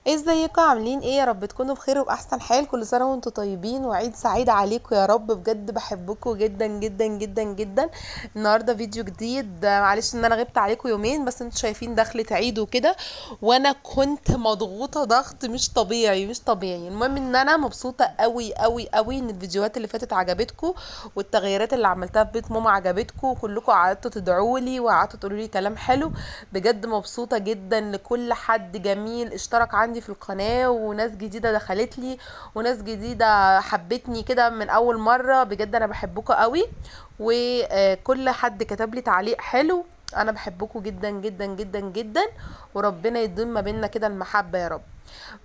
ازيكم عاملين ايه؟ يا رب تكونوا بخير وباحسن حال. كل سنه وانتم طيبين وعيد سعيد عليكم يا رب. بجد بحبكم جدا جدا جدا جدا. النهارده فيديو جديد. معلش ان انا غبت عليكم يومين، بس انتوا شايفين دخلة عيد وكده، وانا كنت مضغوطه ضغط مش طبيعي مش طبيعي. المهم ان انا مبسوطه قوي قوي قوي ان الفيديوهات اللي فاتت عجبتكم، والتغييرات اللي عملتها في بيت ماما عجبتكم، كلكم قعدتوا تدعوا لي وقعدتوا تقولوا لي كلام حلو. بجد مبسوطه جدا لكل حد جميل اشترك عندي في القناه، وناس جديده دخلت لي، وناس جديده حبتني كده من اول مره. بجد انا بحبكم قوي، وكل حد كتب لي تعليق حلو. انا بحبكم جدا جدا جدا جدا، وربنا يديم ما بيننا كده المحبه يا رب.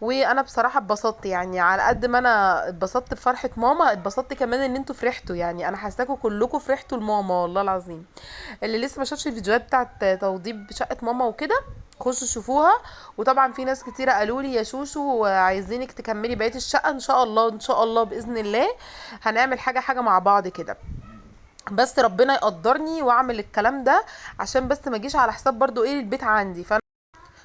وانا بصراحه اتبسطت، يعني على قد ما انا اتبسطت بفرحه ماما، اتبسطت كمان ان انتوا فرحتوا. يعني انا حاساكم كلكم فرحتوا لماما والله العظيم. اللي لسه ما شافش الفيديوهات بتاعت توضيب شقه ماما وكده، خشوا شوفوها. وطبعا في ناس كتيره قالوا لي يا شوشو عايزينك تكملي بقيه الشقه. ان شاء الله ان شاء الله باذن الله هنعمل حاجه مع بعض كده. بس ربنا يقدرني واعمل الكلام ده، عشان بس ما اجيش على حساب برضو ايه البيت عندي.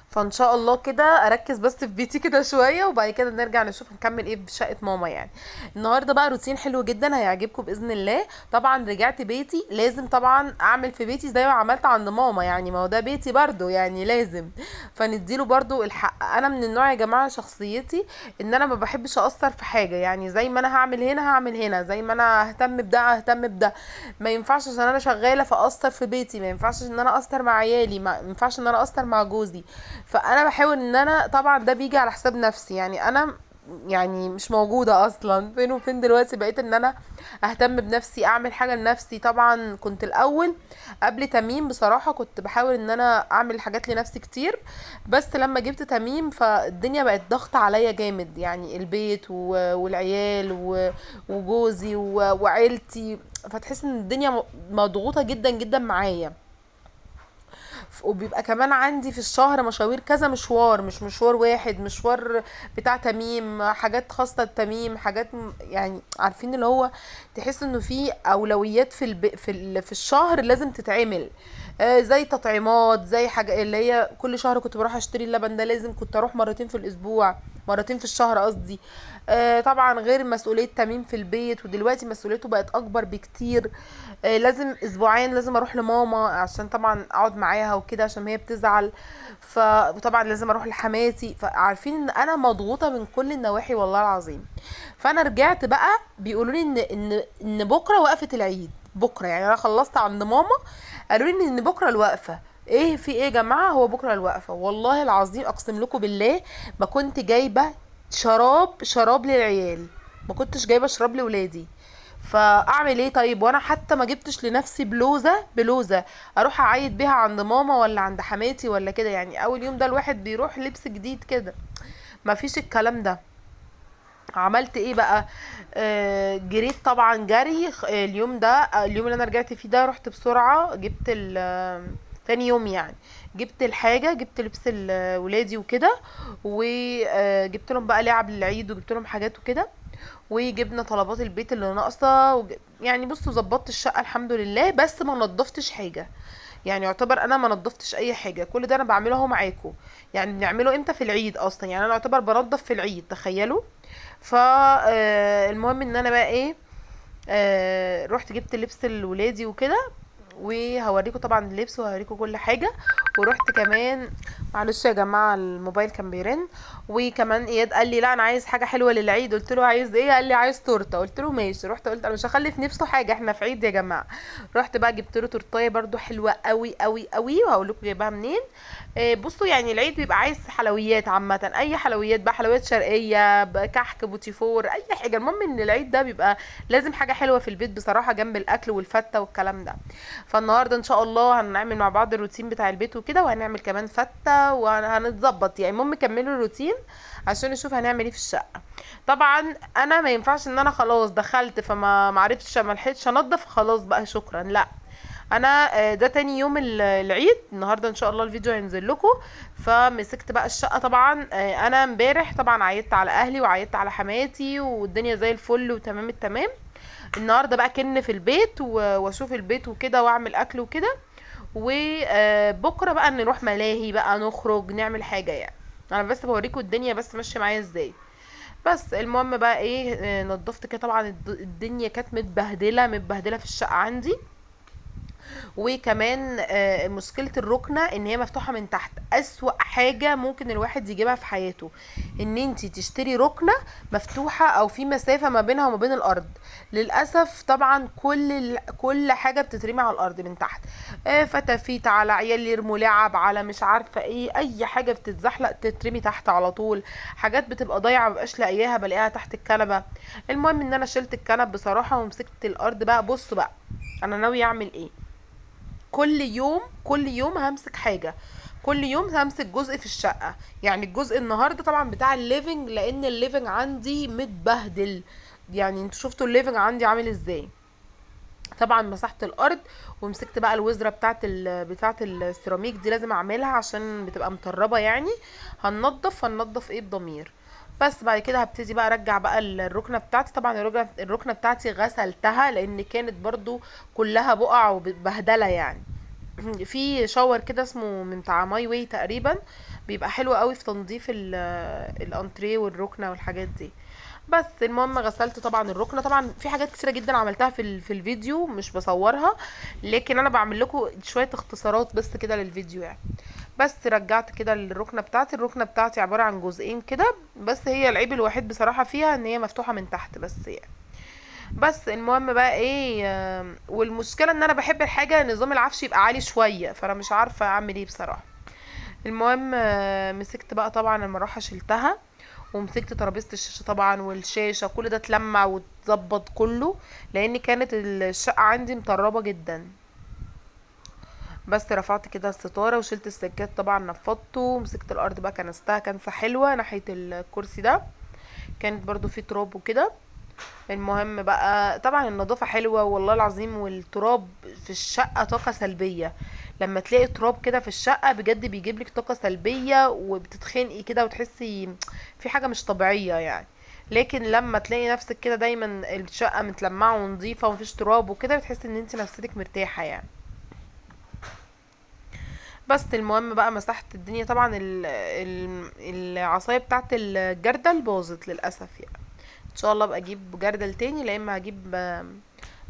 فان شاء الله كده اركز بس في بيتي كده شويه، وبعد كده نرجع نشوف نكمل ايه في شقه ماما يعني. النهارده بقى روتين حلو جدا هيعجبكم باذن الله. طبعا رجعت بيتي، لازم طبعا اعمل في بيتي زي ما عملت عند ماما، يعني ما هو ده بيتي برضو يعني لازم. فنديله برضو الحق. انا من النوع يا جماعه شخصيتي ان انا ما بحبش اقصر في حاجه، يعني زي ما انا هعمل هنا هعمل هنا، زي ما انا اهتم بده اهتم بده. ما ينفعش عشان انا شغاله فاقصر في بيتي، ما ينفعش ان انا اقصر مع عيالي، ما ينفعش ان انا اقصر مع جوزي. فانا بحاول ان انا طبعا ده بيجي على حساب نفسي، يعني انا يعني مش موجودة اصلا. فين وفين دلوقتي بقيت ان انا اهتم بنفسي، اعمل حاجة لنفسي. طبعا كنت الاول قبل تميم بصراحة كنت بحاول ان انا اعمل حاجات لنفسي كتير، بس لما جبت تميم فالدنيا بقت ضغط عليا جامد، يعني البيت والعيال وجوزي وعيلتي. فتحس ان الدنيا مضغوطة جدا جدا معايا. وبيبقى كمان عندي في الشهر مشاوير، كذا مشوار، مش مشوار واحد، مشوار بتاع تميم، حاجات خاصة التميم، حاجات يعني عارفين اللي هو تحس انه في اولويات في الشهر لازم تتعمل. زي تطعيمات، زي حاجة اللي هي كل شهر كنت بروح اشتري اللبن ده، لازم كنت اروح مرتين في الاسبوع، مرتين في الشهر قصدي. طبعا غير مسؤولية تميم في البيت، ودلوقتي مسؤوليته بقت اكبر بكتير. لازم اسبوعين لازم اروح لماما عشان طبعا اقعد معاها وكده، عشان هي بتزعل. وطبعا لازم اروح لحماتي. فعارفين ان انا مضغوطه من كل النواحي والله العظيم. فانا رجعت بقى بيقولوا لي ان بكره وقفه العيد. بكره يعني انا خلصت عند ماما، قالوا لي ان بكره الوقفه. ايه في ايه يا جماعه؟ هو بكره الوقفه والله العظيم اقسم لكم بالله ما كنت جايبه شراب للعيال، ما كنتش جايبه شراب لولادي. فاعمل ايه طيب؟ وانا حتى ما جبتش لنفسي بلوزه اروح اعيد بيها عند ماما ولا عند حماتي ولا كده. يعني اول يوم ده الواحد بيروح لبس جديد كده، ما فيش الكلام ده. عملت ايه بقى؟ جريت طبعا جري. اليوم ده اليوم اللي انا رجعت فيه ده رحت بسرعه جبت تاني يوم يعني. جبت الحاجة، جبت لبس ولادي وكده، وجبت لهم بقى لعب للعيد، وجبت لهم حاجات وكده، وجبنا طلبات البيت اللي ناقصه يعني بصوا ظبطت الشقه الحمد لله، بس ما نضفتش حاجه. يعني يعتبر انا ما نضفتش اي حاجه، كل ده انا بعمله اهو معاكم. يعني بنعمله امتى؟ في العيد اصلا، يعني انا يعتبر بنضف في العيد، تخيلوا. المهم ان انا بقى ايه، رحت جبت لبس الولادي وكده، وهوريكم طبعا اللبس وهوريكم كل حاجه. ورحت كمان، معلش يا جماعه الموبايل كان بيرن. وكمان اياد قال لي لا انا عايز حاجه حلوه للعيد، قلت له عايز ايه؟ قال لي عايز تورته، قلت له ماشي. رحت قلت انا مش هخلي في نفسه حاجه، احنا في عيد يا جماعه. رحت بقى جبت له تورتايه برده حلوه قوي قوي قوي، وهقول لكم جايباها منين. بصوا يعني العيد بيبقى عايز حلويات عامه، اي حلويات بقى، حلويات شرقيه كحك بوتيفور اي حاجه. المهم ان العيد ده بيبقى لازم حاجه حلوه في البيت بصراحه، جنب الاكل والفته والكلام ده. فالنهارده ان شاء الله هنعمل مع بعض الروتين بتاع البيت وكده، وهنعمل كمان فته وهنتظبط يعني. المهم كملوا الروتين عشان نشوف هنعمل ايه في الشقه. طبعا انا ما ينفعش ان انا خلاص دخلت فما معرفتش ما لحقتش انضف خلاص بقى شكرا، لا. انا ده تاني يوم العيد النهارده ان شاء الله الفيديو هينزل لكم. فمسكت بقى الشقه طبعا. انا امبارح طبعا عيدت على اهلي وعيدت على حماتي والدنيا زي الفل وتمام التمام. النهارده بقى كن في البيت واشوف البيت وكده واعمل اكل وكده. وبكره بقى نروح ملاهي بقى، نخرج نعمل حاجه يعني. انا بس بوريكم الدنيا بس ماشيه معايا ازاي. بس المهم بقى ايه، نضفت كده طبعا الدنيا كانت متبهدله متبهدله في الشقه عندي. وكمان مشكلة الركنة ان هي مفتوحة من تحت. اسوأ حاجة ممكن الواحد يجيبها في حياته ان انتي تشتري ركنة مفتوحة او في مسافة ما بينها وما بين الارض. للأسف طبعا كل حاجة بتترمي على الارض من تحت. فتافيت، على عيال يرموا لعب، على مش عارفة ايه، اي حاجة بتتزحلق تترمي تحت على طول. حاجات بتبقى ضايعة مبقاش لاقياها بلاقيها تحت الكنبة. المهم ان انا شلت الكنب بصراحة ومسكت الارض بقى. بص بقى انا ناوي اعمل ايه. كل يوم همسك حاجة. كل يوم همسك جزء في الشقة. يعني الجزء النهاردة طبعا بتاع الليفنج لان الليفنج عندي متبهدل. يعني انتوا شفتوا الليفنج عندي عامل ازاي. طبعا مسحت الارض ومسكت بقى الوزرة بتاعت السيراميك دي لازم اعملها عشان بتبقى مطربة يعني. هننضف ايه بضمير. بس بعد كده هبتدي بقى ارجع بقى الركنه بتاعتي. طبعا الركنه بتاعتي غسلتها لان كانت برضو كلها بقع وبهدله يعني. في شاور كده اسمه من بتاع ماي واي تقريبا، بيبقى حلو قوي في تنظيف الانتريه والركنه والحاجات دي. بس المهم غسلت طبعا الركنه. طبعا في حاجات كتيره جدا عملتها في الفيديو مش بصورها، لكن انا بعمل لكم شويه اختصارات بس كده للفيديو يعني. بس رجعت كده الركنه بتاعتي عباره عن جزئين كده. بس هي العيب الوحيد بصراحه فيها ان هي مفتوحه من تحت بس يعني. بس المهم بقى ايه، والمشكله ان انا بحب الحاجه نظام العفش يبقى عالي شويه، فانا مش عارفه اعمل ايه بصراحه. المهم مسكت بقى طبعا المروحه شلتها. ومسكت ترابيزه الشاشه طبعا والشاشه كل ده اتلمع واتظبط كله. لان كانت الشقه عندي مطربه جدا. بس رفعت كده الستاره وشلت السجاد طبعا نفضته ومسكت الارض بقى كنستها كنسه حلوه ناحيه الكرسي ده. كانت برضو في تراب وكده. المهم بقى طبعا النظافة حلوة والله العظيم. والتراب في الشقة طاقة سلبية. لما تلاقي تراب كده في الشقة بجد بيجيبلك طاقة سلبية وبتتخنقي كده وتحسي في حاجة مش طبيعية يعني. لكن لما تلاقي نفسك كده دايما الشقة متلمعة ونظيفة ومفيش تراب وكده بتحسي ان انت نفسيتك مرتاحة يعني. بس المهم بقى مسحت الدنيا. طبعا العصاية بتاعت الجردل باظت للأسف يعني. ان شاء الله ابقى اجيب جردل تاني لا اما هجيب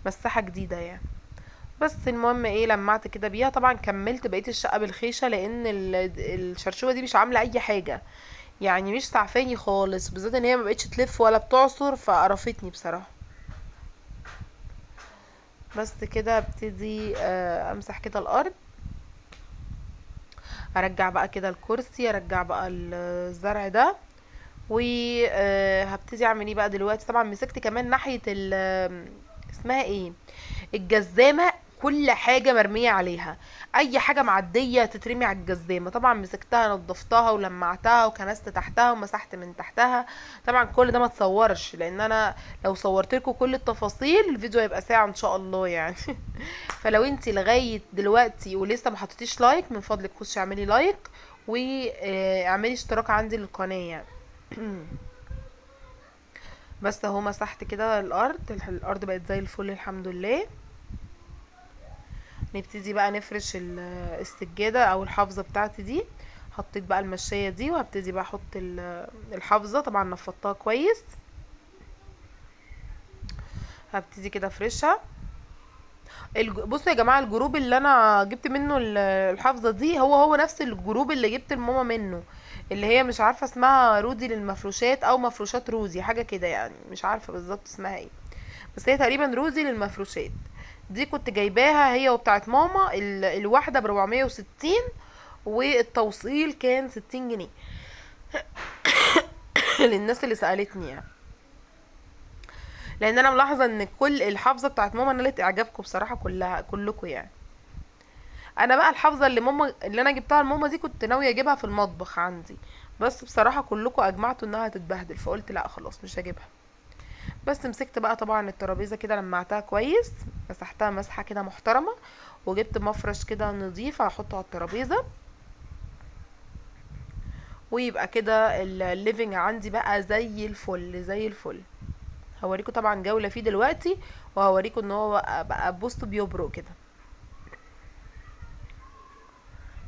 مساحة جديدة يعني. بس المهم ايه لمعت كده بيها. طبعا كملت بقية الشقة بالخيشة لان الشرشوبة دي مش عاملة اي حاجة. يعني مش سعفاني خالص بالذات ان هي ما بقتش تلف ولا بتعصر فقرفتني بصراحة. بس كده ابتدي امسح كده الارض. ارجع بقى كده الكرسي ارجع بقى الزرع ده. وهبتدي اعمل ايه بقى دلوقتي. طبعا مسكت كمان ناحية اسمها ايه، الجزامة. كل حاجة مرمية عليها. اي حاجة معدية تترمي على الجزامة. طبعا مسكتها نضفتها ولمعتها وكنست تحتها ومسحت من تحتها. طبعا كل ده ما تصورش لان انا لو صورت لكم كل التفاصيل الفيديو هيبقى ساعة ان شاء الله يعني. فلو انتي لغاية دلوقتي ولسه ما حطيتيش لايك من فضلك خشي اعملي لايك واعملي اشتراك عندي للقناة يعني. بس اهو مسحت كده الارض بقت زي الفل الحمد لله. نبتدي بقى نفرش السجادة او الحافظة بتاعتي دي. حطيت بقى المشاية دي وهبتدي بقى احط الحافظة. طبعا نفضتها كويس. هبتدي كده افرشها. بصوا يا جماعة الجروب اللي انا جبت منه الحافظة دي هو نفس الجروب اللي جبت الماما منه. اللي هي مش عارفة اسمها رودي للمفروشات او مفروشات روزي حاجة كده يعني مش عارفة بالظبط اسمها ايه. بس هي تقريبا روزي للمفروشات. دي كنت جايباها هي وبتاعت ماما الواحدة ب460. والتوصيل كان 60 جنيه. للناس اللي سألتني يعني. لان انا ملاحظة ان كل الحافظة بتاعت ماما نالت اعجابكم بصراحة كلكم يعني. انا بقى الحافظة اللي انا جبتها لماما دي كنت ناوية اجيبها في المطبخ عندي. بس بصراحة كلكم اجمعتوا انها هتتبهدل فقلت لا خلاص مش هجيبها. بس مسكت بقى طبعا الترابيزه كده لمعتها كويس. مسحتها مسحه كده محترمه. وجبت مفرش كده نظيف هحطه على الترابيزه. ويبقى كده الليفينج عندي بقى زي الفل زي الفل. هوريكم طبعا جوله فيه دلوقتي. وهوريكم ان هو بقى بص بيبرق كده.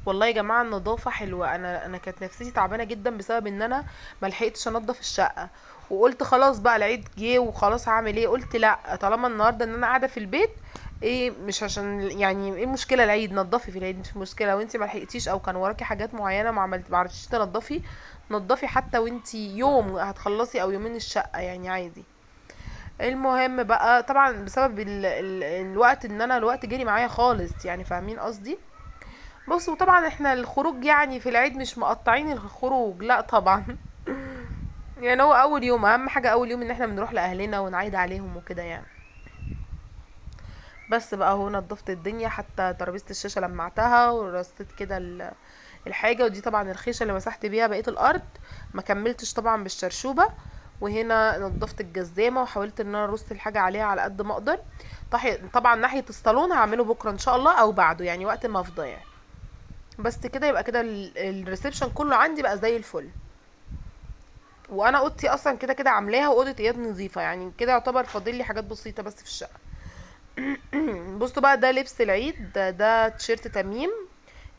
والله يا جماعه النظافه حلوه. انا كانت نفسيتي تعبانه جدا بسبب ان انا ما لحقتش انضف الشقه، وقلت خلاص بقى العيد جه وخلاص هعمل ايه، قلت لا طالما النهارده ان انا قاعده في البيت، ايه مش عشان يعني ايه المشكله العيد، نضفي في العيد مش مشكله. لو انت ما لحقتيش او كان وراكي حاجات معينه ما عرفتيش تنضفي، نضفي حتى وانت يوم هتخلصي او يومين الشقه يعني عادي. المهم بقى طبعا بسبب الوقت، ان انا الوقت جري معايا خالص يعني، فاهمين قصدي. بص وطبعا احنا الخروج يعني في العيد مش مقطعين الخروج، لا طبعا. يعني هو اول يوم اهم حاجة، اول يوم ان احنا بنروح لاهلنا ونعيد عليهم وكده يعني. بس بقى هو نضفت الدنيا، حتى ترابيزة الشاشة لمعتها ورصيت كده الحاجة. ودي طبعا الخيشة اللي مسحت بيها بقية الارض، ما كملتش طبعا بالشرشوبة. وهنا نضفت الجزامة وحاولت ان انا ارص الحاجة عليها على قد ما اقدر. طبعا ناحية الصالون هعمله بكرة ان شاء الله او بعده يعني وقت ما افضى يعني. بس كده يبقى كده الريسبشن كله عندي بقى زي الفل. وانا اوضتي اصلا كده كده عاملاها، واوضه اياد نظيفه يعني، كده يعتبر فاضل لي حاجات بسيطه بس في الشقه. بصوا بقى ده لبس العيد، ده تيشيرت تميم.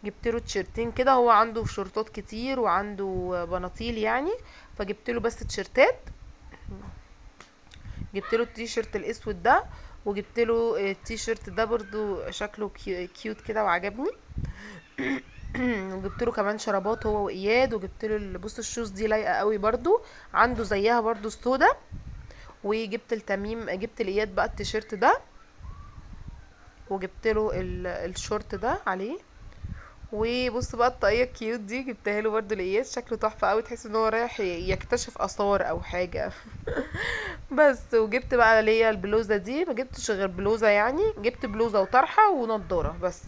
جبت له تيشيرتين كده، هو عنده شورتات كتير وعنده بناطيل يعني، فجبت له بس تيشيرتات. جبت له التيشيرت الاسود ده، وجبت له التيشيرت ده برضو شكله كيوت كده وعجبني. وجبت له كمان شرابات هو واياد، وجبت له بص الشوز دي لايقه قوي برضو، عنده زيها برضو سودا. وجبت التميم، جبت لاياد بقى التيشيرت ده، وجبت له الشورت ده عليه. وبص بقى الطاقية الكيوت دي جبتها له برضو لاياد، شكله تحفه قوي، تحس ان هو رايح يكتشف اثار او حاجه. بس وجبت بقى ليا البلوزه دي، ما جبتش غير بلوزه يعني، جبت بلوزه وطرحه ونضاره بس.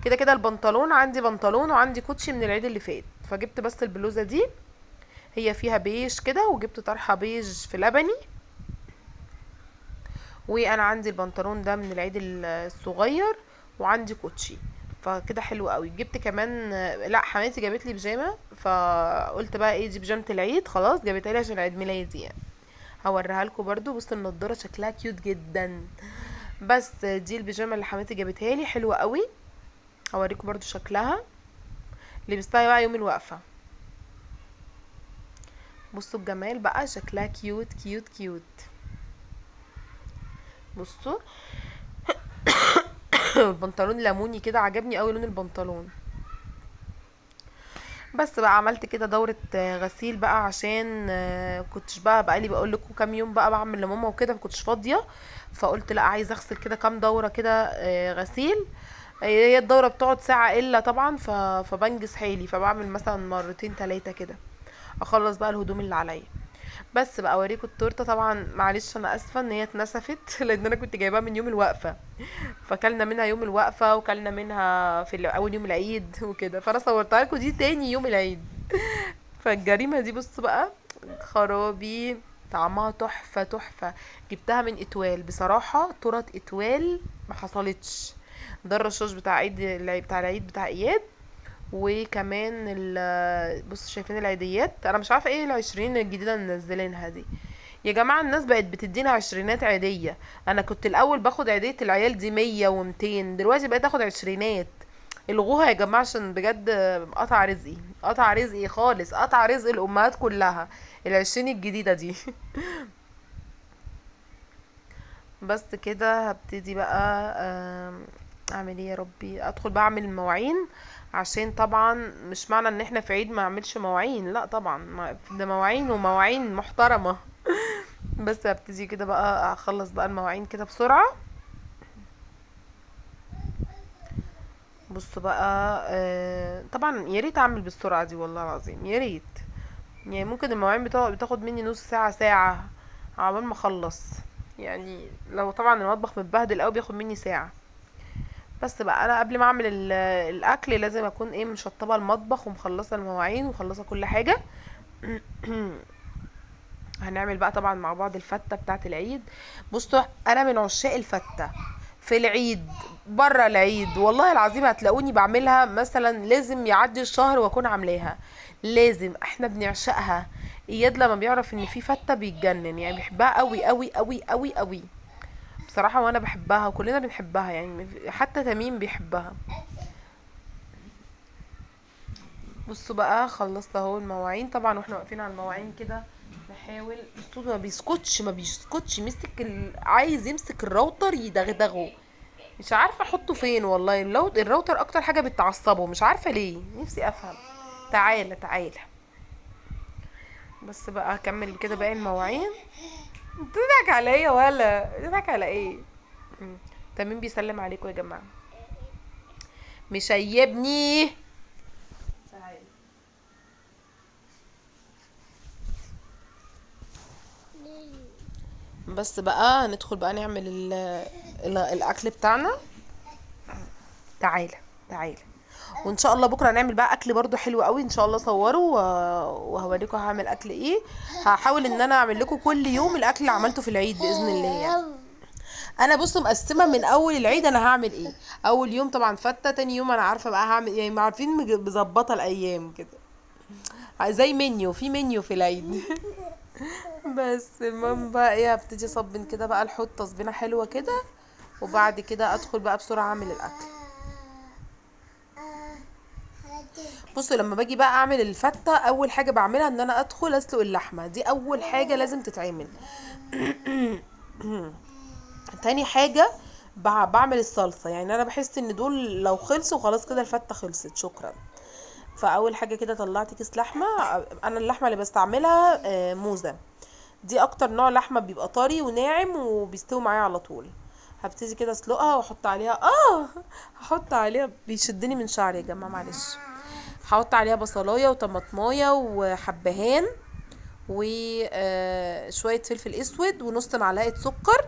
كده كده البنطلون عندي بنطلون وعندي كوتشي من العيد اللي فات، فجبت بس البلوزه دي، هي فيها بيج كده، وجبت طرحه بيج في لبني. وانا عندي البنطلون ده من العيد الصغير، وعندي كوتشي، فكده حلو قوي. جبت كمان، لا حماتي جابت لي بيجامه، فقلت بقى ايه دي بيجامه العيد، خلاص جابتها لي عشان عيد ميلادي يعني. هوريها لكم برضو، بصوا النضاره شكلها كيوت جدا. بس دي البيجامه اللي حماتي جابتها لي، حلوه قوي. هوريكم برضو شكلها، لبستها بقى يوم الوقفه. بصوا الجمال بقى، شكلها كيوت كيوت كيوت. بصوا. البنطلون ليموني كده، عجبني قوي لون البنطلون. بس بقى عملت كده دورة غسيل بقى، عشان كنتش بقى لي بقول لكم كام يوم بقى بعمل لماما وكده، مكنتش فاضيه. فقلت لا عايزه اغسل كده كام دوره كده غسيل. هي الدوره بتقعد ساعه الا طبعا، فبنجز حالي، فبعمل مثلا مرتين تلاتة كده، اخلص بقى الهدوم اللي عليا. بس بقى اوريكم التورته، طبعا معلش انا اسفه ان هي اتنسفت. لان انا كنت جايباها من يوم الوقفه، فكلنا منها يوم الوقفه، وكلنا منها في اول يوم العيد وكده، فانا صورتها لكم دي تاني يوم العيد. فالجريمه دي بصوا بقى، خرابي، طعمها تحفه تحفه. جبتها من اتوال، بصراحه تورت اتوال ما حصلتش. ده الرشاش بتاع العيد بتاع اياد. وكمان بص شايفين العيديات، انا مش عارفه ايه العشرين الجديده اللي منزلينها دي. يا جماعه الناس بقت بتدينا عشرينات عيديه. انا كنت الاول باخد عيديه العيال دي 100 و200، دلوقتي بقيت اخد عشرينات. الغوها يا جماعه عشان بجد قطع رزقي، قطع رزقي خالص، قطع رزق الامهات كلها العشرين الجديده دي. بس كده هبتدي بقى اعمل ايه يا ربي، ادخل بقى اعمل المواعين. عشان طبعا مش معنى ان احنا في عيد ما اعملش مواعين، لا طبعا ده مواعين ومواعين محترمة. بس هبتدي كده بقى اخلص بقى المواعين كده بسرعة. بص بقى طبعا يا ريت اعمل بالسرعة دي والله العظيم يا ريت. يعني ممكن المواعين بتاخد مني نص ساعة ساعة عمال ما اخلص. يعني لو طبعا المطبخ متبهدل اوي بياخد مني ساعة. بس بقى انا قبل ما اعمل الاكل لازم اكون ايه مشطبه المطبخ ومخلصه المواعين ومخلصه كل حاجه. هنعمل بقى طبعا مع بعض الفته بتاعه العيد. بصوا انا من عشاق الفته في العيد، بره العيد والله العظيم هتلاقوني بعملها، مثلا لازم يعدي الشهر واكون عاملاها، لازم احنا بنعشقها. اياد لما بيعرف ان في فته بيتجنن يعني، بيحبها قوي قوي قوي قوي قوي بصراحه، وانا بحبها وكلنا بنحبها يعني، حتى تميم بيحبها. بصوا بقى خلصت اهو المواعين طبعا، واحنا واقفين على المواعين كده نحاول. الصوت ما بيسكتش مسك عايز يمسك الراوتر يدغدغه. مش عارفه احطه فين والله. الراوتر اكتر حاجه بتعصبه، مش عارفه ليه، نفسي افهم. تعالى تعالى. بس بقى اكمل كده باقي المواعين. تضحك عليا ولا تضحك على ايه؟ تمام بيسلم عليكم يا جماعه. مشيبني. تعالى. بس بقى هندخل بقى نعمل الاكل بتاعنا. تعالى تعالى. وان شاء الله بكره هنعمل بقى اكل برضو حلو قوي ان شاء الله. صوروا وهوريكم هعمل اكل ايه. هحاول ان انا اعمل لكم كل يوم الاكل اللي عملته في العيد باذن الله يعني. انا بصوا مقسمه من اول العيد انا هعمل ايه. اول يوم طبعا فته، تاني يوم انا عارفه بقى هعمل يعني، ما عارفين مظبطه الايام كده زي منيو في العيد. بس المهم بقى ايه، هبتدي اصبن كده بقى الحوض تصبينه حلوه كده، وبعد كده ادخل بقى بسرعه اعمل الاكل. بصوا لما باجي بقى اعمل الفته اول حاجه بعملها ان انا ادخل اسلق اللحمه، دي اول حاجه لازم تتعمل. تاني حاجه بعمل الصلصه، يعني انا بحس ان دول لو خلصوا خلاص كده الفته خلصت شكرا. فاول حاجه كده طلعت كيس لحمه. انا اللحمه اللي بستعملها موزه، دي اكتر نوع لحمه بيبقى طري وناعم وبيستوي معايا على طول. هبتدي كده اسلقها واحط عليها هحط عليها بيشدني من شعري يا جماعه معلش. هحط عليها بصلايه وطماطمايه وحبهان وشويه فلفل اسود ونص معلقه سكر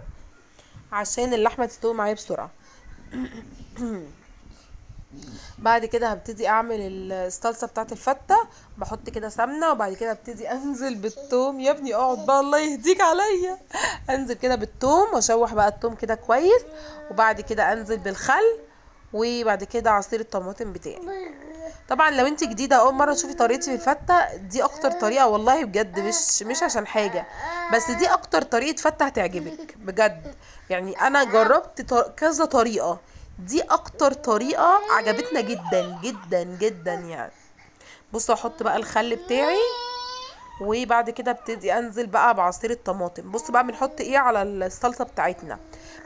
عشان اللحمه تستوي معايا بسرعه. بعد كده هبتدي اعمل الصلصه بتاعت الفته. بحط كده سمنه، وبعد كده ابتدي انزل بالثوم. يا ابني اقعد بقى الله يهديك عليا. انزل كده بالثوم واشوح بقى الثوم كده كويس، وبعد كده انزل بالخل، وبعد كده عصير الطماطم بتاعي. طبعا لو انت جديده اول مره تشوفي طريقتي في الفته، دي اكتر طريقه والله بجد، مش عشان حاجه، بس دي اكتر طريقه فته هتعجبك بجد. يعني انا جربت كذا طريقه، دي اكتر طريقه عجبتنا جدا جدا جدا يعني. بصوا احط بقى الخل بتاعي، وبعد كده ابتدي انزل بقى بعصير الطماطم. بصوا بقى بنحط ايه على الصلصه بتاعتنا: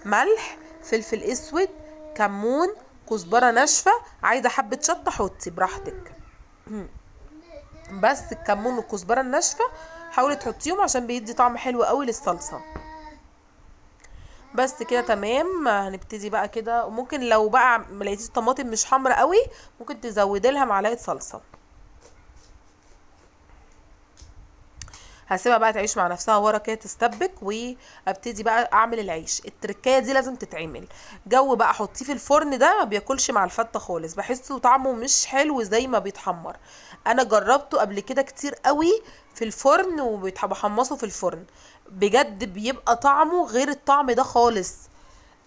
ملح، فلفل اسود، كمون، كزبره ناشفه، عايزه حبه شطه حطي براحتك. بس الكمون والكزبره الناشفه حاولي تحطيهم عشان بيدي طعم حلو قوي للصلصه. بس كده تمام. هنبتدي بقى كده، وممكن لو بقى ملقيتيش الطماطم مش حمرا قوي ممكن تزودي لها معلقه صلصه. هسيبها بقى تعيش مع نفسها ورا كده تستبك، وابتدي بقى اعمل العيش. التركايه دي لازم تتعمل جو بقى، حطيه في الفرن، ده ما بياكلش مع الفته خالص، بحسه طعمه مش حلو زي ما بيتحمر. انا جربته قبل كده كتير قوي في الفرن، وبحمصه في الفرن بجد بيبقى طعمه غير الطعم ده خالص.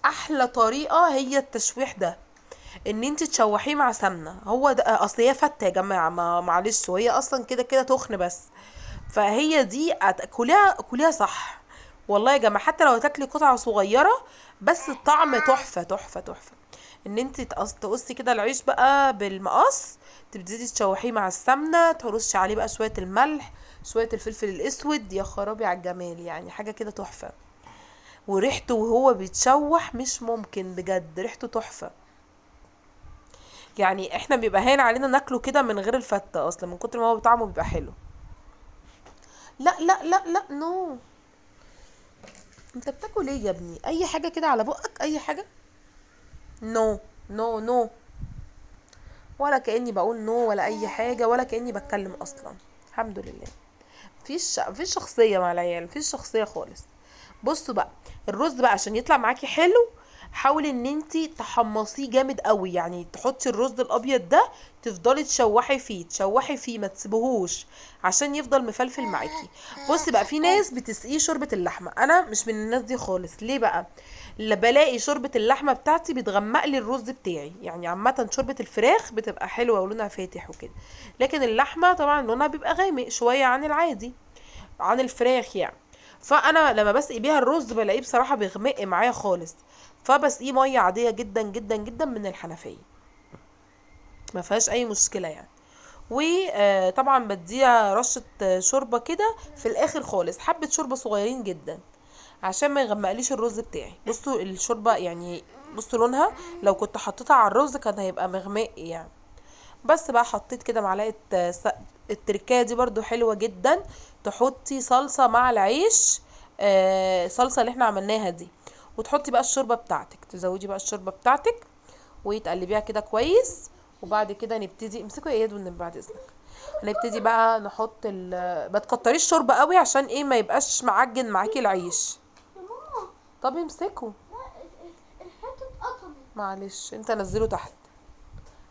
احلى طريقه هي التشويح ده، ان انت تشوحيه مع سمنه. هو ده اصل هي فته يا جماعه، ما معلش، وهي اصلا كده كده تخن بس. فهي دي كليها صح والله يا جماعه. حتى لو هتاكلي قطعه صغيره بس الطعم تحفه تحفه تحفه. ان انت تقصي كده العيش بقى بالمقص، تبتدي تشوحيه مع السمنه، ترشي عليه بقى شويه الملح، شويه الفلفل الاسود. يا خرابي على الجمال، يعني حاجه كده تحفه. وريحته وهو بيتشوح مش ممكن بجد، ريحته تحفه. يعني احنا بيبقى هين علينا ناكله كده من غير الفته اصلا من كتر ما هو طعمه بيبقى حلو. لا لا لا لا نو. انت بتاكل ايه يا ابني؟ اي حاجه كده على بقك، اي حاجه. نو نو نو. ولا كاني بقول نو ولا اي حاجه، ولا كاني بتكلم اصلا. الحمد لله. مفيش شخصيه مع العيال، مفيش شخصيه خالص. بصوا بقى الرز بقى عشان يطلع معاكي حلو، حاولي ان انتي تحمصيه جامد قوي. يعني تحطي الرز الابيض ده تفضلي تشوحي فيه ما تسيبوهوش عشان يفضل مفلفل معاكي. بصي بقى في ناس بتسقيه شوربه اللحمه، انا مش من الناس دي خالص. ليه بقى؟ اللي بلاقي شوربه اللحمه بتاعتي بتغمق لي الرز بتاعي. يعني عامه شوربه الفراخ بتبقى حلوه ولونها فاتح وكده، لكن اللحمه طبعا لونها بيبقى غامق شويه عن العادي، عن الفراخ يعني. فانا لما بسقي بيها الرز بلاقيه بصراحه بيغمق معايا خالص، فبسقيه ميه عاديه جدا جدا جدا من الحنفيه، ما فيهاش اي مشكله يعني. وطبعا بديها رشه شوربه كده في الاخر خالص، حبه شوربه صغيرين جدا عشان ما يغمقليش الرز بتاعي. بصوا الشوربه يعني، بصوا لونها، لو كنت حطيتها على الرز كان هيبقى مغمق يعني. بس بقى حطيت كده معلقه التركايه دي برضو حلوه جدا، تحطي صلصه مع العيش، صلصه اللي احنا عملناها دي، وتحطي بقى الشوربه بتاعتك، تزودي بقى الشوربه بتاعتك وتقلبيها كده كويس. وبعد كده نبتدي، امسكوا اياد والنبي بعد اذنك، هنبتدي بقى نحط ما تكتريش شوربه قوي عشان ايه ما يبقاش معجن معاكي العيش. طب امسكوا. الحته اتقطمت. معلش انت نزله تحت.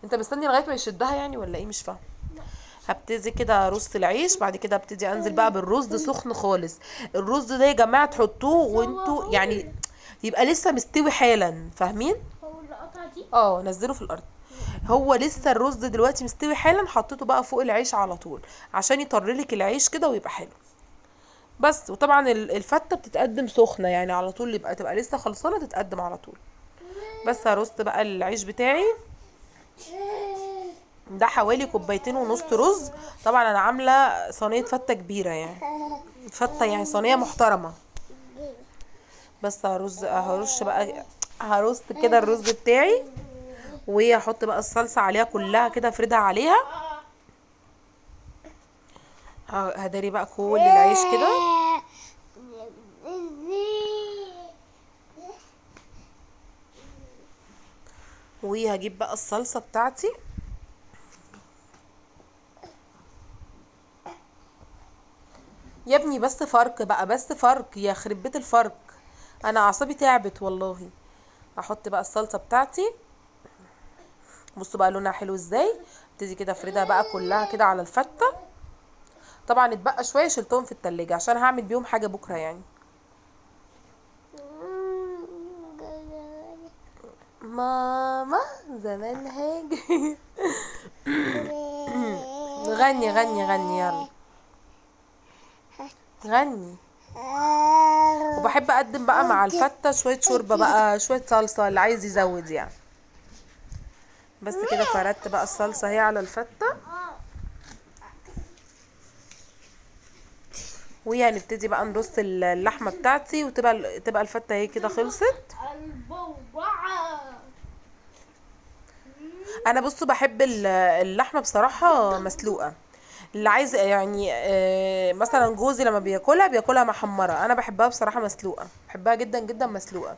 انت مستني لغايه ما يشدها يعني ولا ايه؟ مش فاهم. هبتدي كده ارص العيش، بعد كده ابتدي انزل بقى بالرز سخن خالص. الرز ده يا جماعه تحطوه وانتوا يعني يبقى لسه مستوي حالا، فاهمين؟ هو اللي قطع دي؟ نزله في الارض. هو لسه الرز دلوقتي مستوي حالا، حطيته بقى فوق العيش على طول عشان يطرلك العيش كده ويبقى حلو. بس وطبعا الفته بتتقدم سخنه يعني على طول، يبقى تبقى لسه خلصانه تتقدم على طول. بس هرص بقى العيش بتاعي ده حوالي 2.5 كوباية رز. طبعا انا عامله صينيه فته كبيره يعني، فته يعني صينيه محترمه. بس هرش بقى، هرص كده الرز بتاعي، وهحط بقى الصلصه عليها كلها كده، افردها عليها. هداري بقى كل العيش كده، وهجيب بقى الصلصه بتاعتي. يا ابني بس فرق بقى، بس فرق، يا خرب بيت الفرق، انا اعصابي تعبت والله. هحط بقى الصلصه بتاعتي، بصوا بقى لونها حلو ازاي. ابتدي كده افردها بقى كلها كده على الفته. طبعا اتبقى شويه شلتهم في التلاجة عشان هعمل بيهم حاجه بكره يعني. ماما زمان هاجي. غني غني غني يلا غني. وبحب اقدم بقى مع الفته شويه شوربه بقى، شويه صلصه اللي عايز يزود يعني. بس كده فردت بقى الصلصه اهي على الفته، وهنبتدي بقى نرص اللحمه بتاعتي، تبقى الفته اهي كده خلصت. انا بصوا بحب اللحمه بصراحه مسلوقه. اللي عايز يعني مثلا جوزي لما بياكلها محمره، انا بحبها بصراحه مسلوقه، بحبها جدا جدا مسلوقه.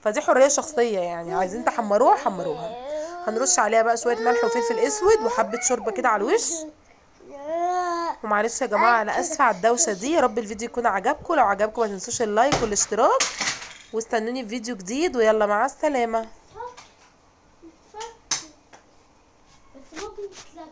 فدي حريه شخصيه يعني، عايزين تحمروها حمروها. هنرش عليها بقى شويه ملح وفلفل اسود وحبه شوربه كده على الوش. ومعلش يا جماعه انا اسفه على الدوشه دي. يا رب الفيديو يكون عجبكم، لو عجبكم ما تنسوش اللايك والاشتراك، واستنوني في فيديو جديد، ويلا مع السلامه. بس ممكن تلاقي